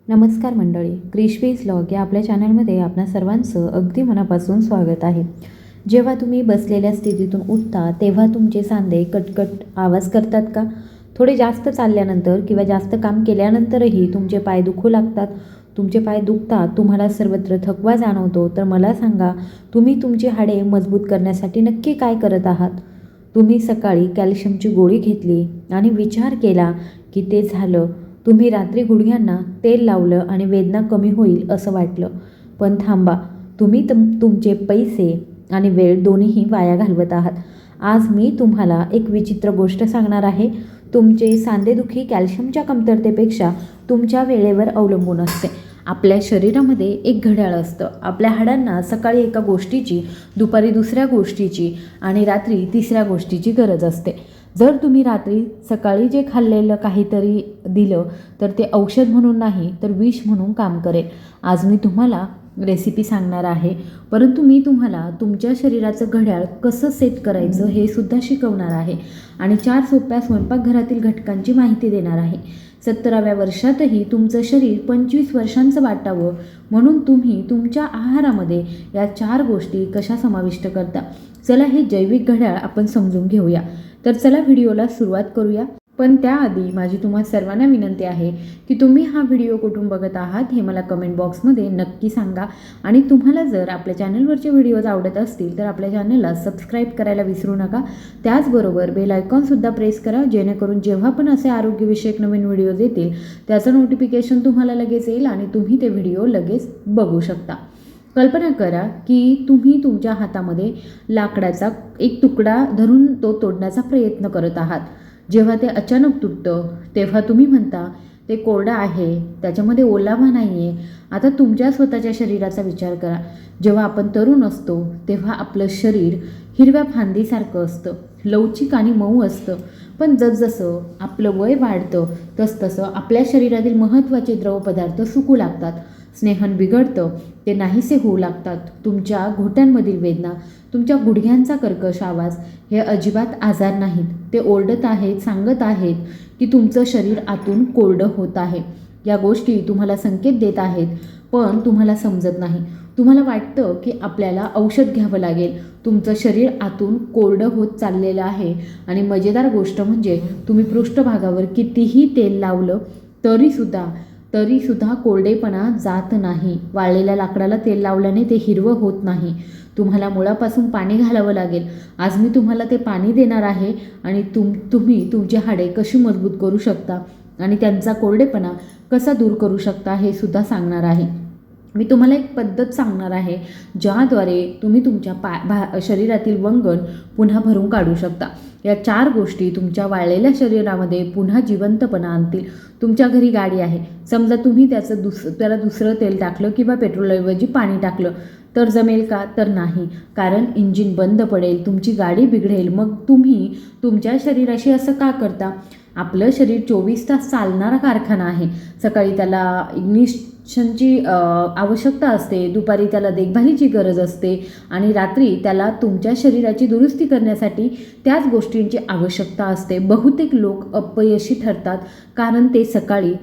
नमस्कार मंडळी, क्रिशवेज व्लॉग या आपल्या चॅनलमध्ये आपणा सर्वांचं अगदी मनापासून स्वागत आहे. जेव्हा तुम्ही बसलेल्या स्थितीतून उठता तेव्हा तुमचे सांधे कटकट आवाज करतात का? थोडे जास्त चालल्यानंतर किंवा जास्त काम केल्यानंतरही तुमचे पाय दुखू लागतात, तुमचे पाय दुखतात, तुम्हाला सर्वत्र थकवा जाणवतो, तर मला सांगा, तुम्ही तुमची हाडे मजबूत करण्यासाठी नक्की काय करत आहात? तुम्ही सकाळी कॅल्शियमची गोळी घेतली आणि विचार केला की ते झालं. तुम्ही रात्री गुडघ्यांना तेल लावलं आणि वेदना कमी होईल असं वाटलं. पण थांबा, तुम्ही तुमचे पैसे आणि वेळ दोन्हीही वाया घालवत आहात. आज मी तुम्हाला एक विचित्र गोष्ट सांगणार आहे. तुमचे सांधेदुखी कॅल्शियमच्या कमतरतेपेक्षा तुमच्या वेळेवर अवलंबून असते. आपल्या शरीरामध्ये एक घड्याळ असतं. आपल्या हाडांना सकाळी एका गोष्टीची, दुपारी दुसऱ्या गोष्टीची आणि रात्री तिसऱ्या गोष्टीची गरज असते. जर तुम्ही रात्री सकाळी जे खाल्लेलं काहीतरी दिलं तर ते औषध म्हणून नाही तर विष म्हणून काम करेल. आज मी तुम्हाला रेसिपी सांगणार आहे, परंतु मी तुम्हाला तुमच्या शरीराचं घड्याळ कसं सेट करायचं हे सुद्धा शिकवणार आहे आणि 4 सोप्या स्वयंपाकघरातील घटकांची माहिती देणार आहे. 70व्या वर्षातही तुमचं शरीर 25 वर्षांचं वाटावं म्हणून तुम्ही तुमच्या आहारामध्ये या 4 गोष्टी कशा समाविष्ट करता. चला, हे जैविक घड्याळ आपण समजून घेऊया. तर चला व्हिडिओला सुरुवात करूया. पण त्याआधी माझी तुम्हा सर्वांना विनंती आहे की तुम्ही हा व्हिडिओ कुठून बघत आहात हे मला कमेंट बॉक्समध्ये नक्की सांगा. आणि तुम्हाला जर आपल्या चॅनलवरचे व्हिडिओज आवडत असतील तर आपल्या चॅनलला सबस्क्राईब करायला विसरू नका. त्याचबरोबर बेल आयकॉनसुद्धा प्रेस करा, जेणेकरून जेव्हा पण असे आरोग्यविषयक नवीन व्हिडिओज येतील त्याचं नोटिफिकेशन तुम्हाला लगेच येईल आणि तुम्ही ते व्हिडिओ लगेच बघू शकता. कल्पना करा की तुम्ही तुमच्या हातामध्ये लाकडाचा एक तुकडा धरून तो तोडण्याचा प्रयत्न करत आहात. जेव्हा ते अचानक तुटतं तेव्हा तुम्ही म्हणता ते कोरडं आहे, त्याच्यामध्ये ओलावा नाही आहे. आता तुमच्या स्वतःच्या शरीराचा विचार करा. जेव्हा आपण तरुण असतो तेव्हा आपलं शरीर हिरव्या फांदीसारखं असतं, लवचिक आणि मऊ असतं. पण जसजसं आपलं वय वाढतं तसतसं आपल्या शरीरातील महत्त्वाचे द्रवपदार्थ सुकू लागतात, स्नेहन बिघडतं, ते नाहीसे होऊ लागतात. तुमच्या घोट्यांमधील वेदना, तुमच्या गुडघ्यांचा कर्कश आवाज हे अजिबात आजार नाहीत. ते ओरडत आहेत, सांगत आहेत की तुमचं शरीर आतून कोरडं होत आहे. या गोष्टी तुम्हाला संकेत देत आहेत, पण तुम्हाला समजत नाही. तुम्हाला वाटतं की आपल्याला औषध घ्यावं लागेल. तुमचं शरीर आतून कोरडं होत चाललेलं आहे. आणि मजेदार गोष्ट म्हणजे तुम्ही पृष्ठभागावर कितीही तेल लावलं तरीसुद्धा कोरडेपणा जात नाही. वाळलेल्या लाकडाला तेल लावल्याने ते हिरवं होत नाही. तुम्हाला मुळापासून पाणी घालावं लागेल. आज मी तुम्हाला ते पाणी देणार आहे आणि तुम्ही तुमची हाडे कशी मजबूत करू शकता आणि त्यांचा कोरडेपणा कसा दूर करू शकता हे सुद्धा सांगणार आहे. मी तुम्हाला एक पद्धत सांगणार आहे ज्याद्वारे तुम्ही तुमच्या शरीरातील वंगण पुन्हा भरून काढू शकता. या 4 गोष्टी तुमच्या वाळलेल्या शरीरामध्ये पुन्हा जिवंतपणा आणतील. तुमच्या घरी गाडी आहे, समजा तुम्ही त्याला दुसरं तेल टाकलं किंवा पेट्रोलऐवजी पाणी टाकलं तर जमेल का? तर नाही, कारण इंजिन बंद पडेल, तुमची गाडी बिघडेल. मग तुम्ही तुमच्या शरीराशी असं का करता? आपलं शरीर 24 तास चालणारा कारखाना आहे. सकाळी त्याला इग्निशनची आवश्यकता असते, दुपारी त्याला देखभालीची गरज असते आणि रात्री त्याला तुमच्या शरीराची दुरुस्ती करण्यासाठी त्याच गोष्टींची आवश्यकता असते. बहुतेक लोक अपयशी ठरतात कारण ते सकाळी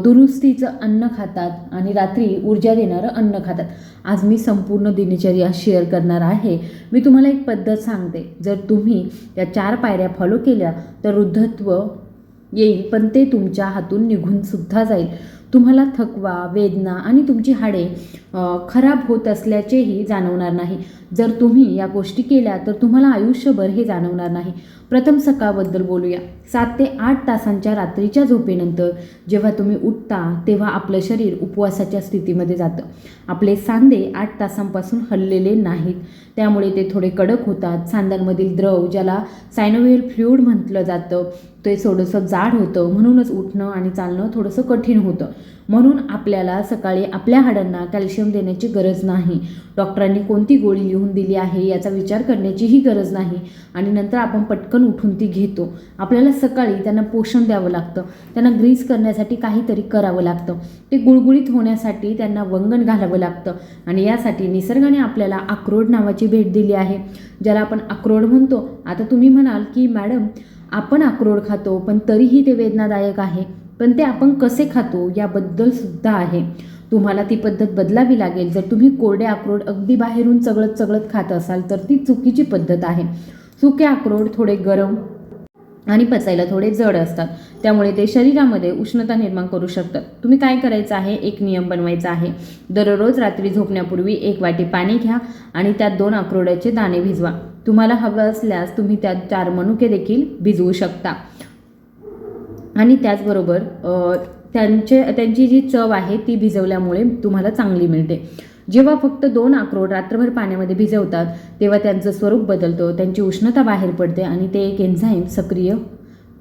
दुरुस्तीचं अन्न खातात आणि रात्री ऊर्जा देणारं अन्न खातात. आज मी संपूर्ण दिनचर्या शेअर करणार आहे. मी तुम्हाला एक पद्धत सांगते. जर तुम्ही या 4 पायऱ्या फॉलो केल्या तर वृद्धत्व येईल, पण ते तुमच्या हातून निघून सुद्धा जाईल. तुम्हाला थकवा, वेदना आणि तुमची हाडे खराब होत असल्याचेही जाणवणार नाही. जर तुम्ही या गोष्टी केल्या तर तुम्हाला आयुष्यभर हे जाणवणार नाही. प्रथम सकाळबद्दल बोलूया. 7 ते 8 तासांच्या रात्रीच्या झोपेनंतर जेव्हा तुम्ही उठता तेव्हा आपलं शरीर उपवासाच्या स्थितीमध्ये जातं. आपले सांधे 8 तासांपासून हललेले नाहीत, त्यामुळे ते थोडे कडक होतात. सांध्यांमधील द्रव, ज्याला सायनोव्हियल फ्लुइड म्हटलं जातं, ते थोडंसं जाड होतं. म्हणूनच उठणं आणि चालणं थोडंसं कठीण होतं. म्हणून आपल्याला सकाळी आपल्या हाडांना कॅल्शियम देण्याची गरज नाही. डॉक्टरांनी कोणती गोळी लिहून दिली आहे याचा विचार करण्याचीही गरज नाही आणि नंतर आपण पटकन उठून ती घेतो. आपल्याला सकाळी त्यांना पोषण द्यावं लागतं, त्यांना ग्रीस करण्यासाठी काहीतरी करावं लागतं, ते गुळगुळीत होण्यासाठी त्यांना वंगण घालावं लागतं. आणि यासाठी निसर्गाने आपल्याला अक्रोड नावाची भेट दिली आहे, ज्याला आपण अक्रोड म्हणतो. आता तुम्ही म्हणाल की मॅडम, आपण अक्रोड खातो पण तरीही ते वेदनादायक आहे. पण ते आपण कसे खातो याबद्दल सुद्धा आहे. तुम्हाला ती पद्धत बदलावी लागेल. जर तुम्ही कोरडे अक्रोड अगदी बाहेरून चगळत चगळत खात असाल तर ती चुकीची पद्धत आहे. सुके अक्रोड थोडे गरम आणि पचायला थोडे जड असतात, त्यामुळे ते शरीरामध्ये उष्णता निर्माण करू शकतात. तुम्ही काय करायचं आहे, एक नियम बनवायचा आहे. दररोज रात्री झोपण्यापूर्वी 1 वाटी पाणी घ्या आणि त्यात 2 अक्रोडाचे दाणे भिजवा. तुम्हाला हवं असल्यास तुम्ही त्यात 4 मनुके देखील भिजवू शकता. आणि त्याचबरोबर त्यांची जी चव आहे ती भिजवल्यामुळे तुम्हाला चांगली मिळते. जेव्हा फक्त 2 अक्रोड रात्रभर पाण्यामध्ये भिजवतात तेव्हा त्यांचं स्वरूप बदलतं, त्यांची उष्णता बाहेर पडते आणि ते एक एन्झाईम सक्रिय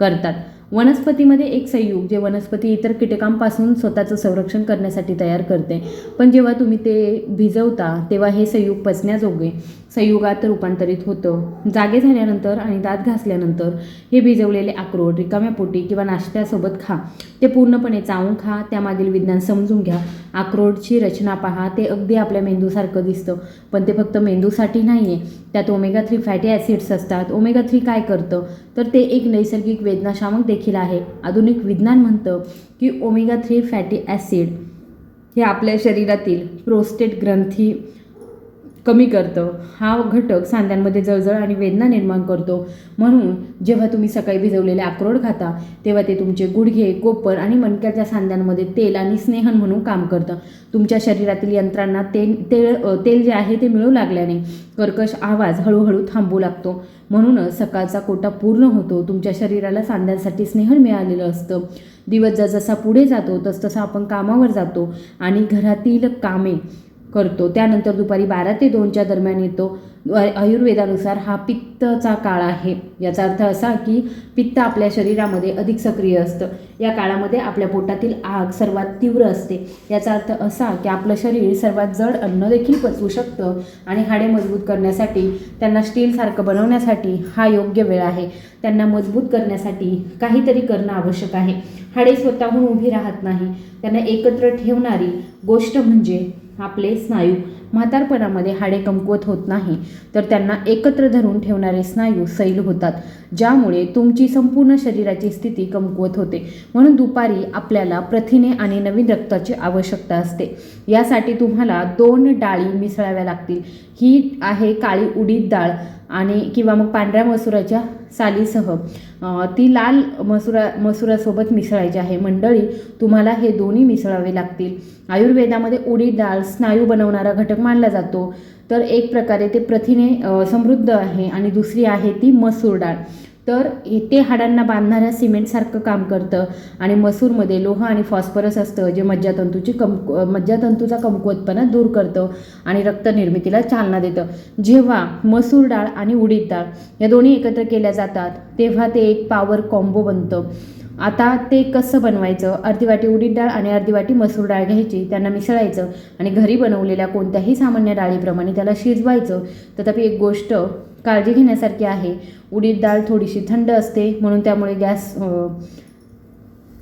करतात. वनस्पतीमध्ये एक संयुग जे वनस्पती इतर कीटकांपासून स्वतःचं संरक्षण करण्यासाठी तयार करते, पण जेव्हा तुम्ही ते भिजवता तेव्हा हे संयुग पचण्याजोगे संयुगात रूपांतरित होतं. जागे झाल्यानंतर आणि दात घासल्यानंतर हे भिजवलेले अक्रोड रिकाम्या पोटी किंवा नाश्त्यासोबत खा. ते पूर्णपणे चावून खा. त्यामागील विज्ञान समजून घ्या. अक्रोडची रचना पहा. ते अगदी आपल्या मेंदूसारखं दिसतं, पण ते फक्त मेंदूसाठी नाही आहे. त्यात ओमेगा 3 फॅटी ॲसिड्स असतात. ओमेगा 3 काय करतं तर ते एक नैसर्गिक वेदनाशामक देखील आहे. आधुनिक विज्ञान म्हणतं की ओमेगा 3 फॅटी ॲसिड हे आपल्या शरीरातील प्रोस्टेट ग्रंथी कमी करतं. हा घटक सांध्यांमध्ये जळजळ आणि वेदना निर्माण करतो. म्हणून जेव्हा तुम्ही सकाळी भिजवलेले अक्रोड खाता तेव्हा ते तुमचे गुडघे, कोपर आणि मणक्याच्या सांध्यांमध्ये तेल आणि स्नेहन म्हणून काम करतं. तुमच्या शरीरातील यंत्रांना तेल जे आहे ते मिळू लागल्याने कर्कश आवाज हळूहळू थांबू लागतो. म्हणूनच सकाळचा कोटा पूर्ण होतो. तुमच्या शरीराला सांध्यांसाठी स्नेहन मिळालेलं असतं. दिवस जसा पुढे जातो तसतसा आपण कामावर जातो आणि घरातील कामे करतो. त्यानंतर दुपारी 12 ते 2च्या दरम्यान येतो. आयुर्वेदानुसार हा पित्तचा काळ आहे. याचा अर्थ असा की पित्त आपल्या शरीरामध्ये अधिक सक्रिय असतं. या काळामध्ये आपल्या पोटातील आग सर्वात तीव्र असते. याचा अर्थ असा की आपलं शरीर सर्वात जड अन्न देखील पचवू शकतं आणि हाडे मजबूत करण्यासाठी, त्यांना स्टीलसारखं बनवण्यासाठी हा योग्य वेळ आहे. त्यांना मजबूत करण्यासाठी काहीतरी करणं आवश्यक आहे. हाडे स्वतःहून उभी राहत नाही. त्यांना एकत्र ठेवणारी गोष्ट म्हणजे आपले स्नायू. म्हातारपणामध्ये हाडे कमकुवत होत नाही, तर त्यांना एकत्र धरून ठेवणारे स्नायू सैल होतात, ज्यामुळे तुमची संपूर्ण शरीराची स्थिती कमकुवत होते. म्हणून दुपारी आपल्याला प्रथिने आणि नवीन रक्ताची आवश्यकता असते. यासाठी तुम्हाला 2 डाळी मिसळाव्या लागतील. ही आहे काळी उडीद डाळ आणि किंवा मग पांढऱ्या मसुराच्या सालीसह. ती लाल मसुरासोबत मिसळायची आहे. मंडळी, तुम्हाला हे दोन्ही मिसळावे लागतील. आयुर्वेदामध्ये उडीद डाळ स्नायू बनवणारा घटक मानला जातो. तर एक प्रकारे ते प्रथिने समृद्ध आहे आणि दुसरी आहे ती मसूर डाळ. तर ते हाडांना बांधणाऱ्या सिमेंटसारखं काम करतं आणि मसूरमध्ये लोह आणि फॉस्फरस असतं, जे मज्जातंतूचा कमकुवतपणा दूर करतं आणि रक्तनिर्मितीला चालना देतं. जेव्हा मसूर डाळ आणि उडीद डाळ या दोन्ही एकत्र केल्या जातात तेव्हा ते एक पॉवर कॉम्बो बनतं. आता ते कसं बनवायचं? अर्धी वाटी उडीद डाळ आणि अर्धी वाटी मसूर डाळ घ्यायची, त्यांना मिसळायचं आणि घरी बनवलेल्या कोणत्याही सामान्य डाळीप्रमाणे त्याला शिजवायचं. तथापि एक गोष्ट काळजी घेण्यासारखी आहे, उडीद डाळ थोडीशी थंड असते, म्हणून त्यामुळे गॅस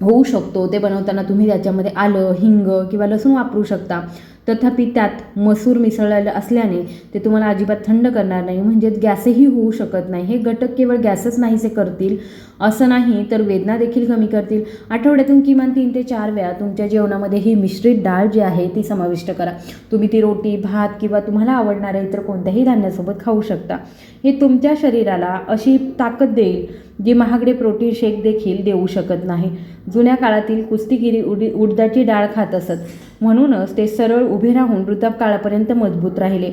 होऊ शकतो. ते बनवताना तुम्ही त्याच्यामध्ये आलं, हिंग किंवा लसूण वापरू शकता. तथापि त्यात मसूर मिसळलेलं असल्याने ते तुम्हाला अजिबात थंड करणार नाही, म्हणजेच गॅसही होऊ शकत नाही. हे घटक केवळ गॅसच नाहीसे करतील असं नाही, तर वेदना देखील कमी करतील. आठवड्यातून किमान 3 ते 4 वेळा तुमच्या जेवणामध्ये ही मिश्रित डाळ जी आहे ती समाविष्ट करा. तुम्ही ती रोटी, भात किंवा तुम्हाला आवडणाऱ्या इतर कोणत्याही धान्यासोबत खाऊ शकता. हे तुमच्या शरीराला अशी ताकद देईल जी महागडे प्रोटीन शेक देखील देऊ शकत नाही. जुन्या काळातील कुस्तीगिरी उडदाची डाळ खात असत, म्हणूनच ते सरळ उभे राहून वृद्धापकाळापर्यंत मजबूत राहिले.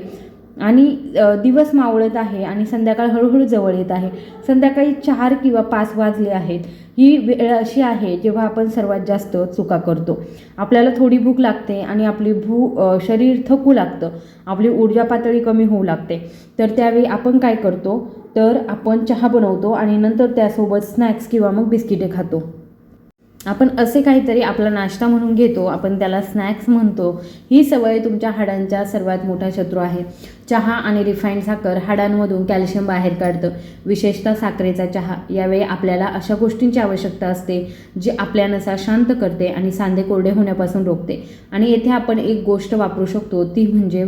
आणि दिवस मावळत आहे आणि संध्याकाळ हळूहळू जवळ येत आहे. संध्याकाळी 4 किंवा 5 वाजले आहेत. ही वेळ अशी आहे जेव्हा आपण सर्वात जास्त चुका करतो. आपल्याला थोडी भूक लागते आणि आपली शरीर थकू लागतं, आपली ऊर्जा पातळी कमी होऊ लागते. तर त्यावेळी आपण काय करतो, तर आपण चहा बनवतो आणि नंतर त्यासोबत स्नॅक्स किंवा मग बिस्किटे खातो. आपण असे काहीतरी आपला नाश्ता म्हणून घेतो, आपण त्याला स्नॅक्स म्हणतो. ही सवय तुमच्या हाडांचा सर्वात मोठा शत्रू आहे. चहा आणि रिफाईंड साखर हाडांमधून कॅल्शियम बाहेर काढतं. विशेषतः साखरेचा चहा. यावेळी आपल्याला अशा गोष्टींची आवश्यकता असते जी आपल्या नसा शांत करते आणि सांधे कोरडे होण्यापासून रोखते. आणि येथे आपण एक गोष्ट वापरू शकतो, ती म्हणजे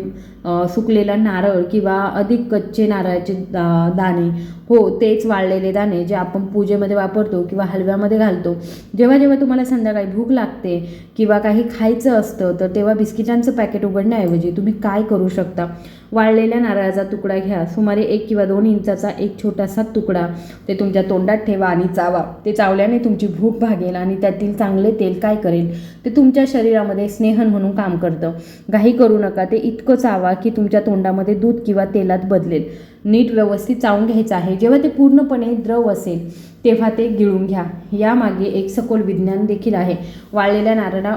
सुकलेला नारळ किंवा अधिक कच्चे नारळाचे दाणे. हो, तेच वाळलेले दाणे जे आपण पूजेमध्ये वापरतो किंवा हलव्यामध्ये घालतो. जेव्हा जेव्हा तुम्हाला संध्याकाळी भूक लागते किंवा काही खायचं असतं, तर तेव्हा बिस्किटांचं पॅकेट उघडण्याऐवजी तुम्ही काय करू शकता, वाळलेल्या नारळाचा तुकडा घ्या. सुमारे 1 किंवा 2 इंचाचा एक छोटासा तुकडा ते तुमच्या तोंडात ठेवा आणि चावा. ते चावल्याने तुमची भूक भागेल आणि त्यातील चांगले तेल काय करेल, ते तुमच्या शरीरामध्ये स्नेहन म्हणून काम करतं. घाई करू नका. ते इतकं चावा की तुमच्या तोंडामध्ये दूध किंवा तेलात बदलेल. नीट व्यवस्थित चावून घ्यायचं आहे. जेव्हा ते पूर्णपणे द्रव असेल तेव्हा ते गिळून घ्या. यामागे एक सखोल विज्ञान देखील आहे. वाळलेल्या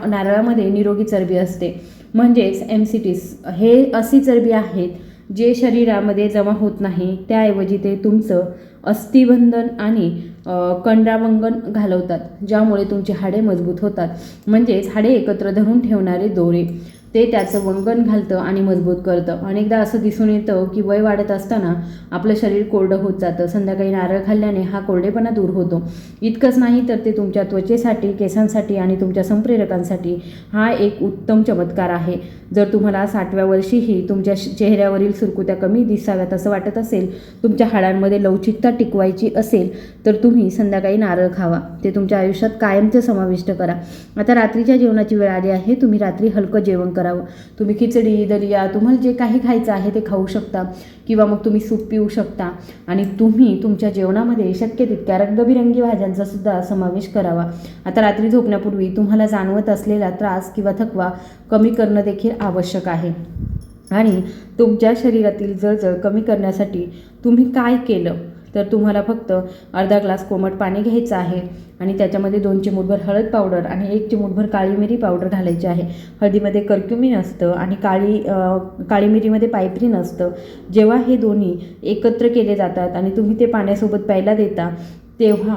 नारळामध्ये निरोगी चरबी असते, म्हणजेच MCTs. हे अशी चरबी आहेत जे शरीरामध्ये जमा होत नाही, त्याऐवजी ते तुमचं अस्थिबंधन आणि कंडरावंगन घालवतात, ज्यामुळे तुमची हाडे मजबूत होतात. म्हणजेच हाडे एकत्र धरून ठेवणारे दोरे. ते त्याचं वंगण घालतं आणि मजबूत करतं. अनेकदा असं दिसून येतं की वय वाढत असताना आपलं शरीर कोरडं होत जातं. संध्याकाळी नारळ खाल्ल्याने हा कोरडेपणा दूर होतो. इतकंच नाही तर ते तुमच्या त्वचेसाठी, केसांसाठी आणि तुमच्या संप्रेरकांसाठी हा एक उत्तम चमत्कार आहे. जर तुम्हाला 60व्या वर्षीही तुमच्या चेहऱ्यावरील सुरकुत्या कमी दिसाव्यात असं वाटत असेल, तुमच्या हाडांमध्ये लवचिकता टिकवायची असेल, तर तुम्ही संध्याकाळी नारळ खावा. ते तुमच्या आयुष्यात कायमचं समाविष्ट करा. आता रात्रीच्या जेवणाची वेळ आली आहे. तुम्ही रात्री हलकं जेवण करावं. तुम्ही खिचडी, दलिया, तुम्हाला जे काही खायचं आहे ते खाऊ शकता किंवा मग तुम्ही सूप पिऊ शकता. आणि तुम्ही तुमच्या जेवणामध्ये शक्य तितक्या रंगबिरंगी भाज्यांचा सुद्धा समावेश करावा. आता रात्री झोपण्यापूर्वी तुम्हाला जाणवत असलेला त्रास किंवा थकवा कमी करणं देखील आवश्यक आहे. आणि तुमच्या शरीरातील जळजळ कमी करण्यासाठी तुम्ही काय केलं तर तुम्हाला फक्त अर्धा ग्लास कोमट पाणी घ्यायचं आहे आणि त्याच्यामध्ये 2 चिमूटभर हळद पावडर आणि 1 चिमूटभर काळी मिरी पावडर घालायची आहे. हळदीमध्ये कर्क्युमिन असतं आणि काळी मिरीमध्ये पायप्रिन असतं. जेव्हा हे दोन्ही एकत्र केले जातात आणि तुम्ही ते पाण्यासोबत प्यायला देता, तेव्हा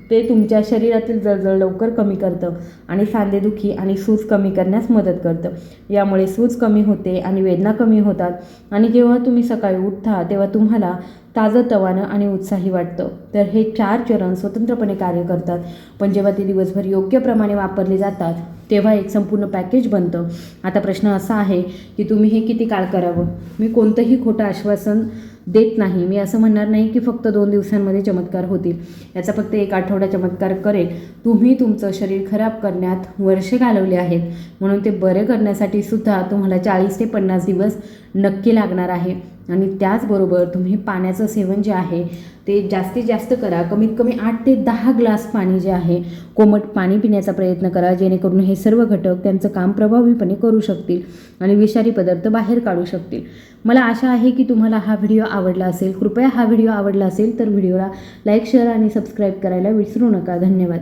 ते तुमच्या शरीरातील जळजळ लवकर कमी करतं आणि सांधेदुखी आणि सूज कमी करण्यास मदत करतं. यामुळे सूज कमी होते आणि वेदना कमी होतात. आणि जेव्हा तुम्ही सकाळी उठता तेव्हा तुम्हाला ताजंतवानं आणि उत्साही वाटतं. तर हे 4 चरण स्वतंत्रपणे कार्य करतात, पण जेव्हा ते दिवसभर योग्य प्रमाणे वापरले जातात तेव्हा एक संपूर्ण पॅकेज बनतं. आता प्रश्न असा आहे की तुम्ही हे किती काळ करावं. मी कोणतंही खोटं आश्वासन देत नाही. मी असं म्हणणार नाही की फक्त 2 दिवसांमध्ये चमत्कार होतील. याचा फक्त 1 आठवडा चमत्कार करेल. तुम्ही तुमचं शरीर खराब करण्यात वर्षे घालवले आहेत, म्हणून ते बरे करण्यासाठी सुद्धा तुम्हाला 40 ते 50 दिवस नक्की लागणार आहे. आणि त्याचबरोबर तुम्ही पाण्याचं सेवन जे आहे ते जास्तीत जास्त करा. कमीत कमी 8 ते 10 ग्लास पाणी जे आहे कोमट पाणी पिण्याचा प्रयत्न करा, जेणेकरून हे सर्व घटक त्यांचं काम प्रभावीपणे करू शकतील आणि विषारी पदार्थ बाहेर काढू शकतील. मला आशा आहे की तुम्हाला हा व्हिडिओ आवडला असेल. कृपया हा व्हिडिओ आवडला असेल तर व्हिडिओला लाईक, शेअर आणि सबस्क्राईब करायला विसरू नका. धन्यवाद.